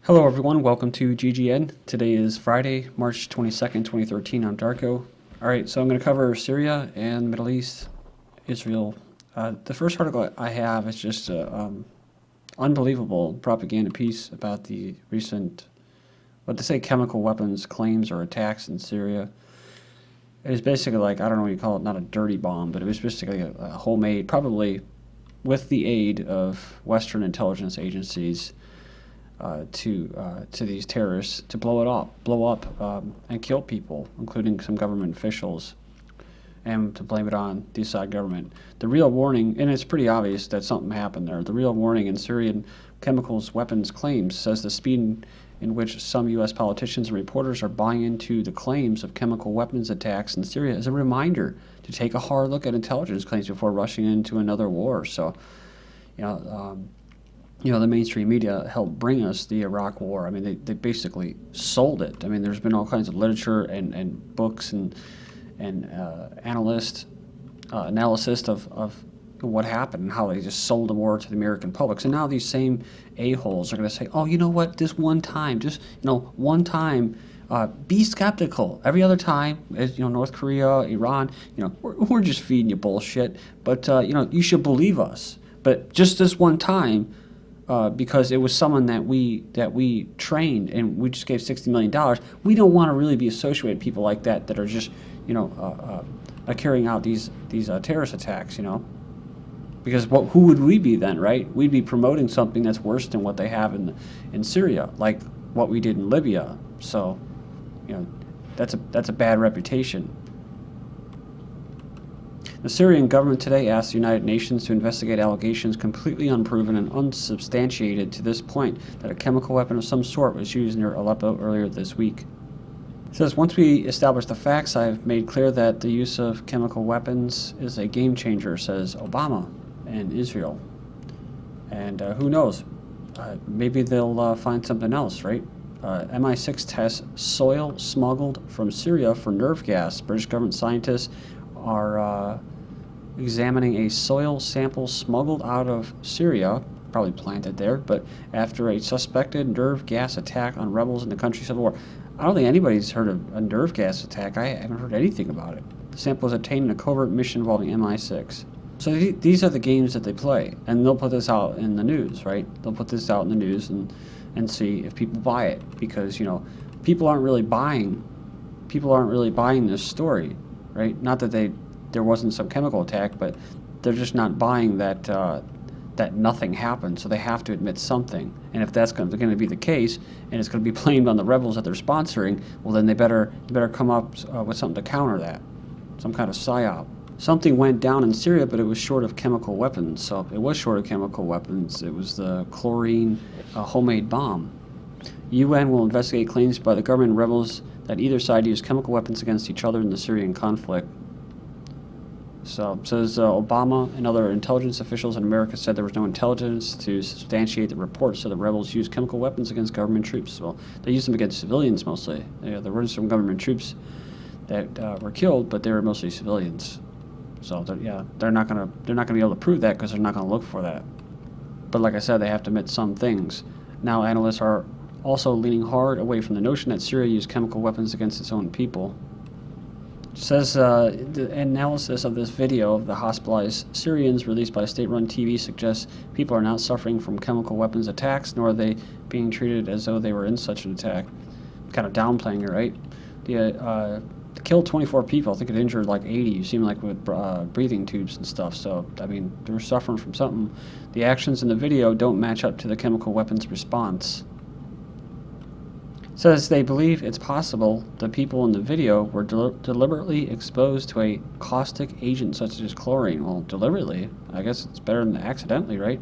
Hello everyone, welcome to GGN. Today is Friday, March 22nd, 2013. I'm Darko. Alright, so I'm going to cover Syria and Middle East, Israel. The first article I have is just an unbelievable propaganda piece about the recent, what they say, chemical weapons claims or attacks in Syria. It was basically like, I don't know what you call it, not a dirty bomb, but it was basically a homemade, probably with the aid of Western intelligence agencies, to these terrorists to blow up and kill people, including some government officials, and to blame it on the Assad government. The real warning, and it's pretty obvious that something happened there, the real warning in Syrian chemicals weapons claims says the speed in which some U.S. politicians and reporters are buying into the claims of chemical weapons attacks in Syria is a reminder to take a hard look at intelligence claims before rushing into another war. So, the mainstream media helped bring us the Iraq War. I mean, they basically sold it. I mean, there's been all kinds of literature and books and analysis of what happened and how they just sold the war to the American public. So now these same a-holes are going to say, oh, you know what, this one time, one time, be skeptical. Every other time, as North Korea, Iran, we're just feeding you bullshit. But, you should believe us. But just this one time, because it was someone that we trained and we just gave $60 million. We don't want to really be associated with people like that are just carrying out these terrorist attacks. Because who would we be then, right? We'd be promoting something that's worse than what they have in Syria, like what we did in Libya. So, that's a bad reputation. The Syrian government today asked the United Nations to investigate allegations completely unproven and unsubstantiated to this point that a chemical weapon of some sort was used near Aleppo earlier this week. It says, once we establish the facts, I've made clear that the use of chemical weapons is a game changer, says Obama and Israel. And who knows? Maybe they'll find something else, right? MI6 tests soil smuggled from Syria for nerve gas. British government scientists are examining a soil sample smuggled out of Syria, probably planted there, but after a suspected nerve gas attack on rebels in the country's civil war. I don't think anybody's heard of a nerve gas attack. I haven't heard anything about it. The sample was obtained in a covert mission involving MI6. So these are the games that they play, and they'll put this out in the news, right? They'll put this out in the news and see if people buy it, because people aren't really buying this story, right? Not that there wasn't some chemical attack, but they're just not buying that that nothing happened, so they have to admit something. And if that's going to be the case, and it's going to be blamed on the rebels that they're sponsoring, well, then they better come up with something to counter that, some kind of Psy-Op. Something went down in Syria, but it was short of chemical weapons. So it was short of chemical weapons. It was the chlorine homemade bomb. UN will investigate claims by the government and rebels that either side used chemical weapons against each other in the Syrian conflict. So, says Obama and other intelligence officials in America said there was no intelligence to substantiate the reports, so the rebels used chemical weapons against government troops. Well, they used them against civilians mostly. There were some government troops that were killed, but they were mostly civilians. So, they're not gonna be able to prove that because they're not gonna look for that. But like I said, they have to admit some things. Now, analysts are also leaning hard away from the notion that Syria used chemical weapons against its own people. It says the analysis of this video of the hospitalized Syrians released by state-run TV suggests people are not suffering from chemical weapons attacks, nor are they being treated as though they were in such an attack. Kind of downplaying it, right? It killed 24 people. I think it injured like 80. You seem like with breathing tubes and stuff. So, I mean, they're suffering from something. The actions in the video don't match up to the chemical weapons response. Says they believe it's possible the people in the video were deliberately exposed to a caustic agent such as chlorine. Well, deliberately, I guess it's better than accidentally, right?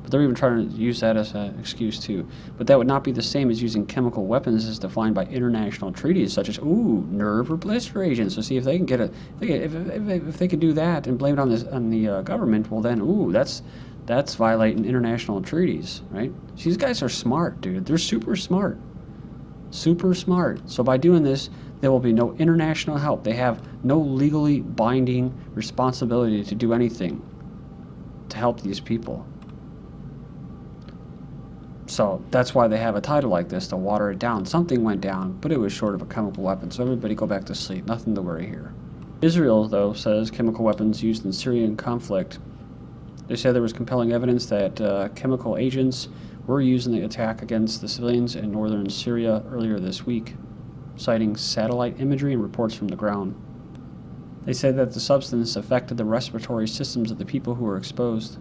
But they're even trying to use that as an excuse too. But that would not be the same as using chemical weapons as defined by international treaties, such as nerve or blister agents. So see if they can get if they could do that and blame it on the government. Well, then that's violating international treaties, right? See, these guys are smart, dude. They're super smart. Super smart. So by doing this, there will be no international help. They have no legally binding responsibility to do anything to help these people. So that's why they have a title like this, to water it down. Something went down, but it was short of a chemical weapon, so everybody go back to sleep. Nothing to worry here. Israel, though, says chemical weapons used in Syrian conflict. They said there was compelling evidence that chemical agents were used in the attack against the civilians in northern Syria earlier this week, citing satellite imagery and reports from the ground. They said that the substance affected the respiratory systems of the people who were exposed.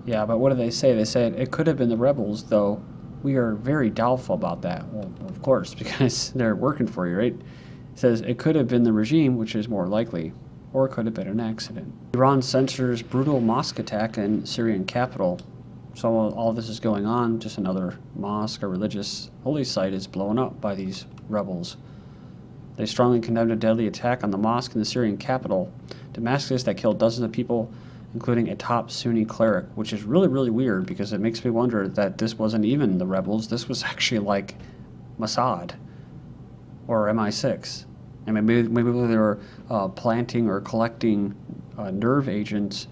Yeah, but what did they say? They said it could have been the rebels, though we are very doubtful about that. Well, of course, because they're working for you, right? It says it could have been the regime, which is more likely, or it could have been an accident. Iran censures brutal mosque attack in Syrian capital. So all this is going on, just another mosque, a religious holy site, is blown up by these rebels. They strongly condemned a deadly attack on the mosque in the Syrian capital, Damascus, that killed dozens of people, including a top Sunni cleric, which is really, really weird because it makes me wonder that this wasn't even the rebels. This was actually like Mossad or MI6. I mean, maybe they were planting or collecting nerve agents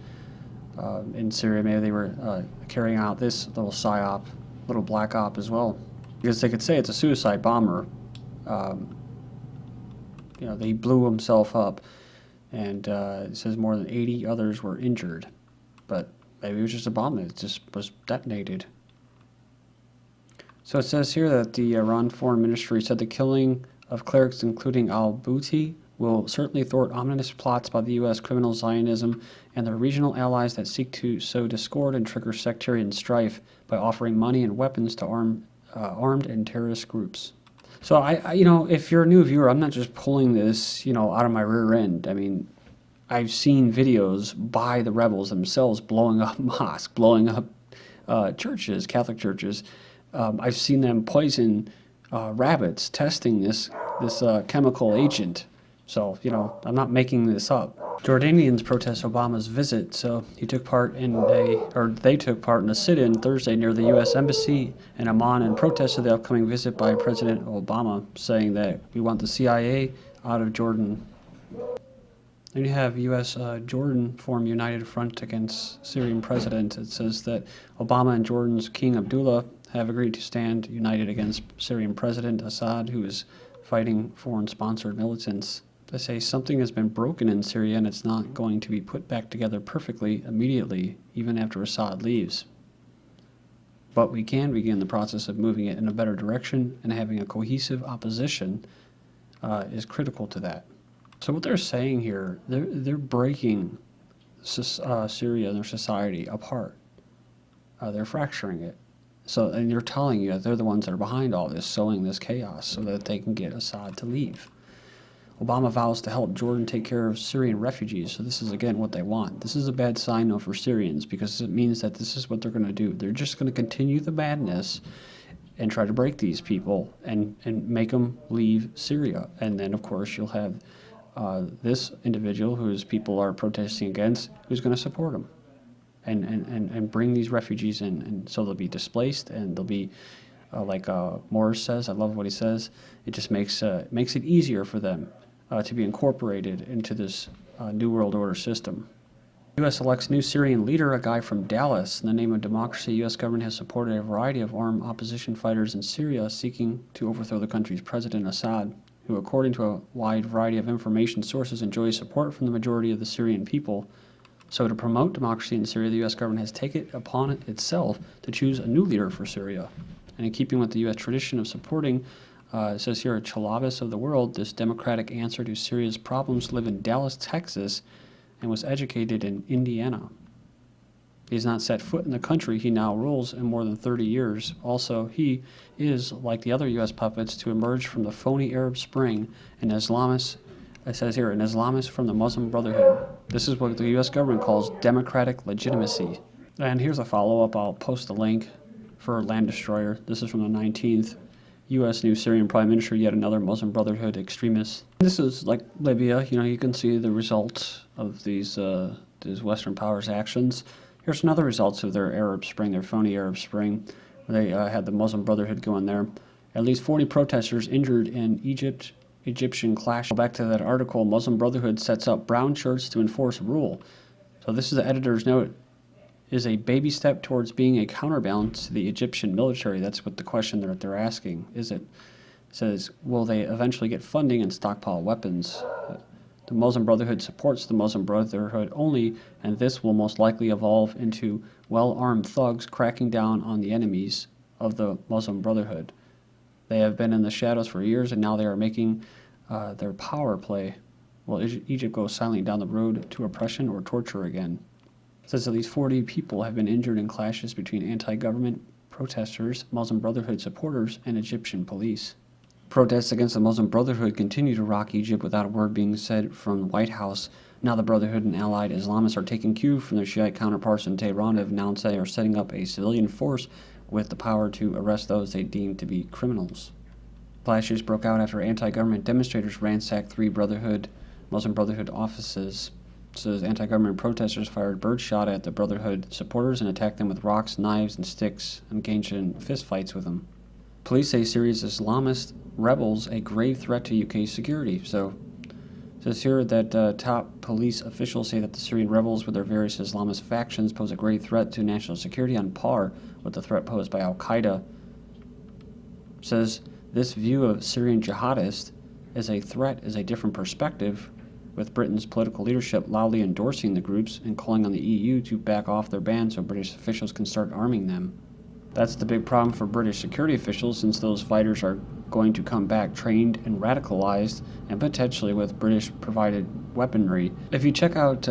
in Syria. Maybe they were carrying out this little Psy-Op, little black op as well. Because they could say it's a suicide bomber. He blew himself up. And it says more than 80 others were injured. But maybe it was just a bomb that just was detonated. So it says here that the Iran Foreign Ministry said the killing of clerics, including al-Bouti, will certainly thwart ominous plots by the U.S. criminal Zionism and their regional allies that seek to sow discord and trigger sectarian strife by offering money and weapons to armed and terrorist groups. So if you're a new viewer, I'm not just pulling this, out of my rear end. I mean, I've seen videos by the rebels themselves blowing up mosques, blowing up churches, Catholic churches. I've seen them poison rabbits, testing this chemical agent. So, I'm not making this up. Jordanians protest Obama's visit, so they took part in a sit-in Thursday near the U.S. Embassy in Amman in protest of the upcoming visit by President Obama, saying that we want the CIA out of Jordan. Then you have U.S. Jordan form united front against Syrian president. It says that Obama and Jordan's King Abdullah have agreed to stand united against Syrian President Assad, who is fighting foreign-sponsored militants. They say something has been broken in Syria and it's not going to be put back together perfectly immediately, even after Assad leaves. But we can begin the process of moving it in a better direction, and having a cohesive opposition is critical to that. So what they're saying here, they're breaking Syria and their society apart. They're fracturing it. And they're telling you that they're the ones that are behind all this, sowing this chaos so that they can get Assad to leave. Obama vows to help Jordan take care of Syrian refugees. So this is, again, what they want. This is a bad sign, though, for Syrians, because it means that this is what they're going to do. They're just going to continue the madness and try to break these people and make them leave Syria. And then, of course, you'll have this individual whose people are protesting against, who's going to support them and bring these refugees in. And so they'll be displaced, and they'll be, like Morris says, I love what he says, it just makes it easier for them to be incorporated into this New World Order system. The U.S. elects new Syrian leader, a guy from Dallas. In the name of democracy, the U.S. government has supported a variety of armed opposition fighters in Syria seeking to overthrow the country's President Assad, who, according to a wide variety of information sources, enjoys support from the majority of the Syrian people. So to promote democracy in Syria, the U.S. government has taken it upon itself to choose a new leader for Syria. And in keeping with the U.S. tradition of supporting, it says here, a Chalavis of the world, this democratic answer to Syria's problems, lived in Dallas, Texas, and was educated in Indiana. He has not set foot in the country he now rules in more than 30 years. Also, he is, like the other U.S. puppets, to emerge from the phony Arab Spring, an Islamist, it says here, an Islamist from the Muslim Brotherhood. This is what the U.S. government calls democratic legitimacy. And here's a follow-up. I'll post a link for Land Destroyer. This is from the 19th. U.S. new Syrian Prime Minister, yet another Muslim Brotherhood extremist. This is like Libya. You can see the results of these Western powers' actions. Here's another results of their Arab Spring, their phony Arab Spring. They had the Muslim Brotherhood go in there. At least 40 protesters injured in Egyptian clash. Back to that article, Muslim Brotherhood sets up brown shirts to enforce rule. So this is the editor's note. is a baby step towards being a counterbalance to the Egyptian military. That's what the question that they're asking. Is it? It says, will they eventually get funding and stockpile weapons? The Muslim Brotherhood supports the Muslim Brotherhood only, and this will most likely evolve into well-armed thugs cracking down on the enemies of the Muslim Brotherhood. They have been in the shadows for years, and now they are making their power play. Will Egypt go silently down the road to oppression or torture again? It says at least 40 people have been injured in clashes between anti-government protesters, Muslim Brotherhood supporters, and Egyptian police. Protests against the Muslim Brotherhood continue to rock Egypt without a word being said from the White House. Now the Brotherhood and allied Islamists are taking cue from their Shiite counterparts in Tehran and have announced they are setting up a civilian force with the power to arrest those they deem to be criminals. Clashes broke out after anti-government demonstrators ransacked 3 Muslim Brotherhood offices. Says anti-government protesters fired birdshot at the Brotherhood supporters and attacked them with rocks, knives, and sticks, and engaged in fistfights with them. Police say Syria's Islamist rebels a grave threat to UK security. So it says here that top police officials say that the Syrian rebels with their various Islamist factions pose a grave threat to national security on par with the threat posed by Al-Qaeda. It says this view of Syrian jihadists as a threat is a different perspective, with Britain's political leadership loudly endorsing the groups and calling on the EU to back off their ban so British officials can start arming them. That's the big problem for British security officials, since those fighters are going to come back trained and radicalized, and potentially with British-provided weaponry. If you check out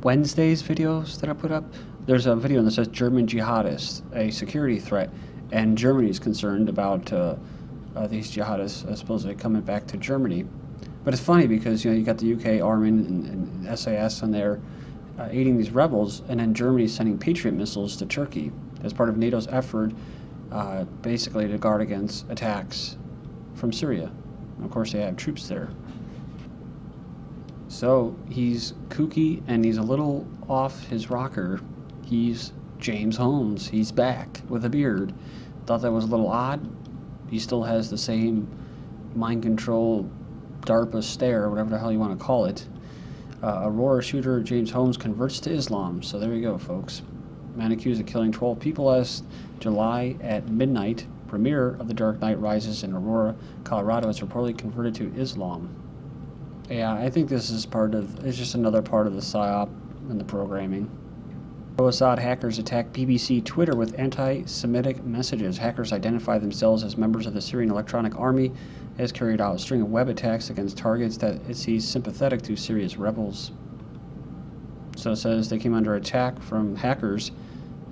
Wednesday's videos that I put up, there's a video that says German jihadists, a security threat, and Germany is concerned about these jihadists supposedly coming back to Germany. But it's funny because you got the UK Army and SAS and they're aiding these rebels, and then Germany sending Patriot missiles to Turkey as part of NATO's effort basically to guard against attacks from Syria. And of course they have troops there. So he's kooky and he's a little off his rocker. He's James Holmes. He's back with a beard. Thought that was a little odd. He still has the same mind control DARPA stare, whatever the hell you want to call it. Aurora shooter James Holmes converts to Islam. So there you go, folks. Man accused of killing 12 people last July at midnight. Premiere of The Dark Knight Rises in Aurora, Colorado, is reportedly converted to Islam. Yeah, I think this is it's just another part of the Psy-Op and the programming. Pro-Assad hackers attack BBC Twitter with anti-Semitic messages. Hackers identify themselves as members of the Syrian Electronic Army, has carried out a string of web attacks against targets that it sees sympathetic to Syria's rebels. So it says they came under attack from hackers.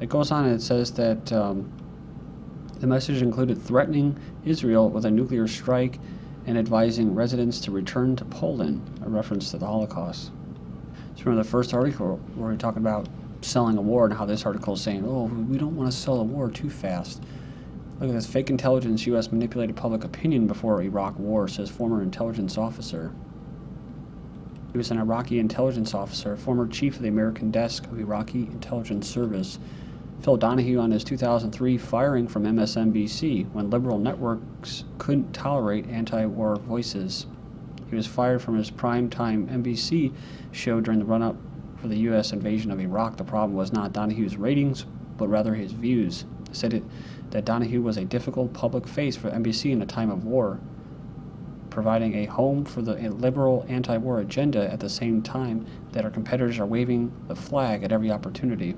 It goes on and it says that the message included threatening Israel with a nuclear strike and advising residents to return to Poland, a reference to the Holocaust. So remember the first article where we're talking about selling a war and how this article is saying, oh, we don't want to sell a war too fast. Look at this. Fake intelligence, U.S. manipulated public opinion before Iraq war, says former intelligence officer. He was an Iraqi intelligence officer, former chief of the American desk of Iraqi intelligence service. Phil Donahue on his 2003 firing from MSNBC when liberal networks couldn't tolerate anti-war voices. He was fired from his primetime NBC show during the run-up for the U.S. invasion of Iraq. The problem was not Donahue's ratings, but rather his views. He said that Donahue was a difficult public face for NBC in a time of war, providing a home for the liberal anti-war agenda at the same time that our competitors are waving the flag at every opportunity.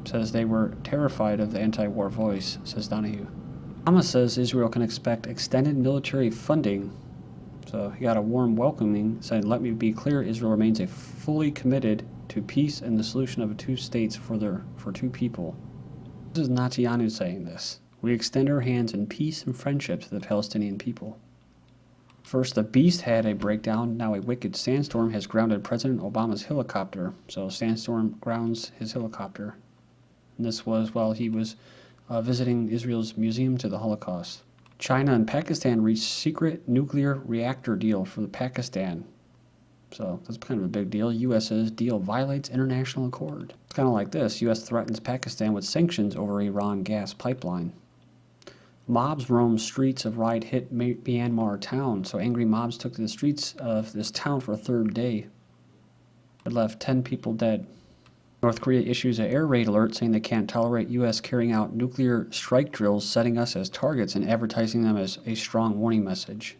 Says they were terrified of the anti-war voice, says Donahue. Hamas says Israel can expect extended military funding. So he got a warm welcoming, saying, let me be clear, Israel remains fully committed to peace and the solution of two states for two people. This is Netanyahu saying this. We extend our hands in peace and friendship to the Palestinian people. First, the beast had a breakdown. Now a wicked sandstorm has grounded President Obama's helicopter. So a sandstorm grounds his helicopter. And this was while he was visiting Israel's Museum to the Holocaust. China and Pakistan reached secret nuclear reactor deal for Pakistan. So that's kind of a big deal. U.S.'s deal violates international accord. It's kind of like this. U.S. threatens Pakistan with sanctions over Iran gas pipeline. Mobs roam streets of riot-hit Myanmar town. So angry mobs took to the streets of this town for a third day. It left 10 people dead. North Korea issues an air raid alert saying they can't tolerate U.S. carrying out nuclear strike drills, setting us as targets and advertising them as a strong warning message.